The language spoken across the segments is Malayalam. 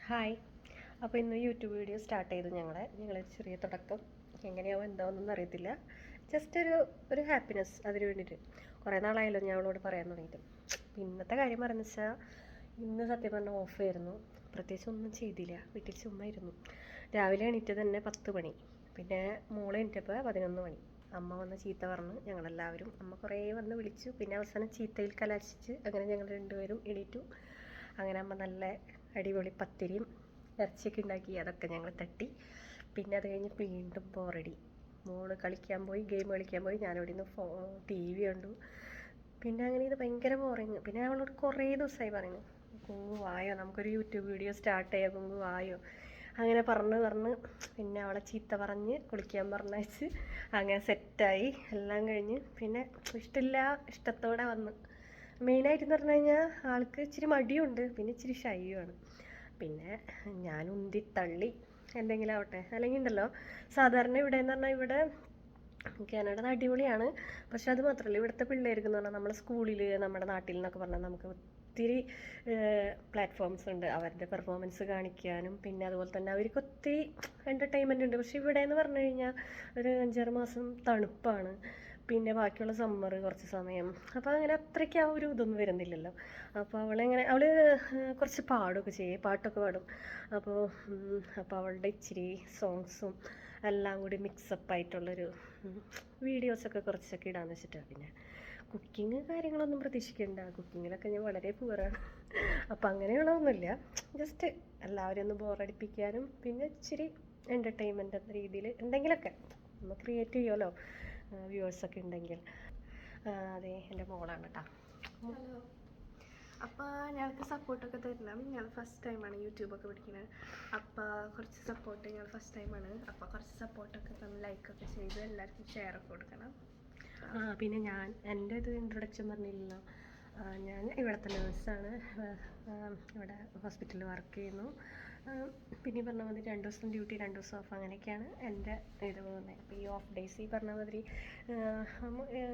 ഹായ്. അപ്പോൾ ഇന്ന് യൂട്യൂബ് വീഡിയോ സ്റ്റാർട്ട് ചെയ്തു ഞങ്ങൾ ചെറിയ തുടക്കം എങ്ങനെയാവും എന്താവുന്നൊന്നും അറിയത്തില്ല. ജസ്റ്റ് ഒരു ഹാപ്പിനെസ് അതിന് വേണ്ടിയിട്ട്. കുറേ നാളായല്ലോ ഞാൻ അവളോട് പറയാൻ തുടങ്ങിയിട്ട്. ഇന്നത്തെ കാര്യം പറഞ്ഞു വെച്ചാൽ ഇന്ന് സത്യം പറഞ്ഞാൽ ഓഫായിരുന്നു. പ്രത്യേകിച്ച് ഒന്നും ചെയ്തില്ല, വീട്ടിൽ ചുമ്മാ ഇരുന്നു. രാവിലെ എണീറ്റ് തന്നെ 10 മണി, പിന്നെ മോളെ എണീറ്റപ്പോൾ 11 മണി. അമ്മ വന്ന് ചീത്ത പറഞ്ഞു ഞങ്ങളെല്ലാവരും. അമ്മ കുറേ വന്ന് വിളിച്ചു, പിന്നെ അവസാനം ചീത്തയിൽ കലാശിച്ച് അങ്ങനെ ഞങ്ങൾ രണ്ടുപേരും എണീറ്റു. അങ്ങനെ അമ്മ നല്ല അടിപൊളി പത്തിരിയും ഇറച്ചിയൊക്കെ ഉണ്ടാക്കി, അതൊക്കെ ഞങ്ങൾ തട്ടി. പിന്നെ അത് കഴിഞ്ഞ് വീണ്ടും ബോറടി. മോള് കളിക്കാൻ പോയി, ഗെയിം കളിക്കാൻ പോയി, ഞാനിവിടെ നിന്ന് TV കണ്ടു. പിന്നെ അങ്ങനെ ഇത് ഭയങ്കര ബോറിങ്. പിന്നെ അവളോട് കുറേ ദിവസമായി പറയുന്നു, കുങ്ങു വായോ നമുക്കൊരു യൂട്യൂബ് വീഡിയോ സ്റ്റാർട്ട് ചെയ്യാം, കുങ്ങു വായോ. അങ്ങനെ പറഞ്ഞ് പിന്നെ അവളെ ചീത്ത പറഞ്ഞ് കുളിക്കാൻ പറഞ്ഞയച്ച് അങ്ങനെ സെറ്റായി. എല്ലാം കഴിഞ്ഞ് പിന്നെ ഇഷ്ടത്തോടെ വന്ന്. മെയിനായിട്ടെന്ന് പറഞ്ഞു കഴിഞ്ഞാൽ ആൾക്ക് ഇച്ചിരി മടിയുണ്ട്, പിന്നെ ഇച്ചിരി ഷൈയുമാണ്. പിന്നെ ഞാൻ ഉന്തി തള്ളി എന്തെങ്കിലും ആവട്ടെ. അല്ലെങ്കിൽ ഉണ്ടല്ലോ, സാധാരണ ഇവിടെ എന്ന് പറഞ്ഞാൽ ഇവിടെ കാനഡ അടിപൊളിയാണ്. പക്ഷെ അത് മാത്രമല്ല, ഇവിടുത്തെ പിള്ളേർക്ക് എന്ന് പറഞ്ഞാൽ നമ്മുടെ സ്കൂളിൽ, നമ്മുടെ നാട്ടിൽ നിന്നൊക്കെ പറഞ്ഞാൽ നമുക്ക് ഒത്തിരി പ്ലാറ്റ്ഫോംസ് ഉണ്ട് അവരുടെ പെർഫോമൻസ് കാണിക്കാനും. പിന്നെ അതുപോലെ തന്നെ അവർക്ക് ഒത്തിരി എൻ്റർടൈൻമെൻ്റ് ഉണ്ട്. പക്ഷെ ഇവിടെ എന്ന് പറഞ്ഞു കഴിഞ്ഞാൽ ഒരു 5-6 മാസം തണുപ്പാണ്, പിന്നെ ബാക്കിയുള്ള സമ്മർ കുറച്ച് സമയം. അപ്പോൾ അങ്ങനെ അത്രയ്ക്ക് ആ ഒരു ഇതൊന്നും വരുന്നില്ലല്ലോ. അപ്പോൾ അവൾ കുറച്ച് പാടുകയൊക്കെ ചെയ്യും, പാട്ടൊക്കെ പാടും. അപ്പോൾ അവളുടെ ഇച്ചിരി സോങ്സും എല്ലാം കൂടി മിക്സപ്പ് ആയിട്ടുള്ളൊരു വീഡിയോസൊക്കെ കുറച്ചൊക്കെ ഇടാന്ന് വെച്ചിട്ടാണ്. പിന്നെ കുക്കിങ് കാര്യങ്ങളൊന്നും പ്രതീക്ഷിക്കേണ്ട, കുക്കിങ്ങിലൊക്കെ ഞാൻ വളരെ പൂറാണ്. അപ്പോൾ അങ്ങനെയുള്ളതൊന്നുമില്ല. ജസ്റ്റ് എല്ലാവരും ഒന്ന് ബോറടിപ്പിക്കാനും പിന്നെ ഇച്ചിരി എൻ്റർടൈൻമെൻ്റ് എന്ന രീതിയിൽ എന്തെങ്കിലുമൊക്കെ നമ്മൾ ക്രിയേറ്റ് ചെയ്യുമല്ലോ വ്യൂവേഴ്സൊക്കെ ഉണ്ടെങ്കിൽ. അതെ, എൻ്റെ മോളാണ് കേട്ടോ. ഹലോ. അപ്പോൾ ഞങ്ങൾക്ക് സപ്പോർട്ടൊക്കെ തരണം. ഞങ്ങൾ ഫസ്റ്റ് ടൈമാണ് യൂട്യൂബൊക്കെ പഠിക്കുന്നത്. അപ്പോൾ കുറച്ച് സപ്പോർട്ട്, ഞങ്ങൾ ഫസ്റ്റ് ടൈമാണ്. അപ്പോൾ കുറച്ച് സപ്പോർട്ടൊക്കെ തന്ന് ലൈക്കൊക്കെ ചെയ്ത് എല്ലാവർക്കും ഷെയറൊക്കെ കൊടുക്കണം. പിന്നെ എൻ്റെ ഇത് ഇൻട്രൊഡക്ഷൻ പറഞ്ഞില്ലല്ലോ. ഞാൻ ഇവിടുത്തെ നേഴ്സാണ്, ഇവിടെ ഹോസ്പിറ്റലിൽ വർക്ക് ചെയ്യുന്നു. പിന്നെ പറഞ്ഞ മാതിരി 2 ദിവസം ഡ്യൂട്ടി 2 ദിവസം ഓഫ്, അങ്ങനെയൊക്കെയാണ് എൻ്റെ ഇത് പോകുന്നത്. അപ്പോൾ ഈ ഓഫ് ഡേയ്സ് ഈ പറഞ്ഞ മാതിരി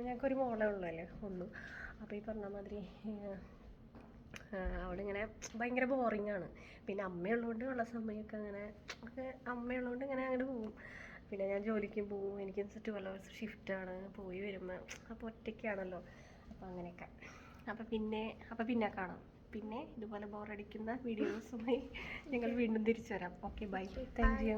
ഞങ്ങൾക്കൊരു മോളേ ഉള്ളല്ലേ, ഒന്നും. അപ്പോൾ ഈ പറഞ്ഞ മാതിരി അവളിങ്ങനെ ഭയങ്കര ബോറിങ്ങാണ്. പിന്നെ അമ്മയുള്ളതുകൊണ്ട് ഉള്ള സമയമൊക്കെ അങ്ങനെ അമ്മയുള്ളതുകൊണ്ട് ഇങ്ങനെ അങ്ങോട്ട് പോവും. പിന്നെ ഞാൻ ജോലിക്കും പോവും, എനിക്ക് 12 hours ഷിഫ്റ്റാണ്, പോയി വരുമ്പോൾ. അപ്പോൾ ഒറ്റയ്ക്കാണല്ലോ, അപ്പോൾ അങ്ങനെയൊക്കെ. അപ്പോൾ പിന്നെ കാണാം. പിന്നെ ഇതുപോലെ ബോറടിക്കുന്ന വീഡിയോസുമായി ഞങ്ങൾ വീണ്ടും തിരിച്ചു വരാം. Okay, bye. Thank U.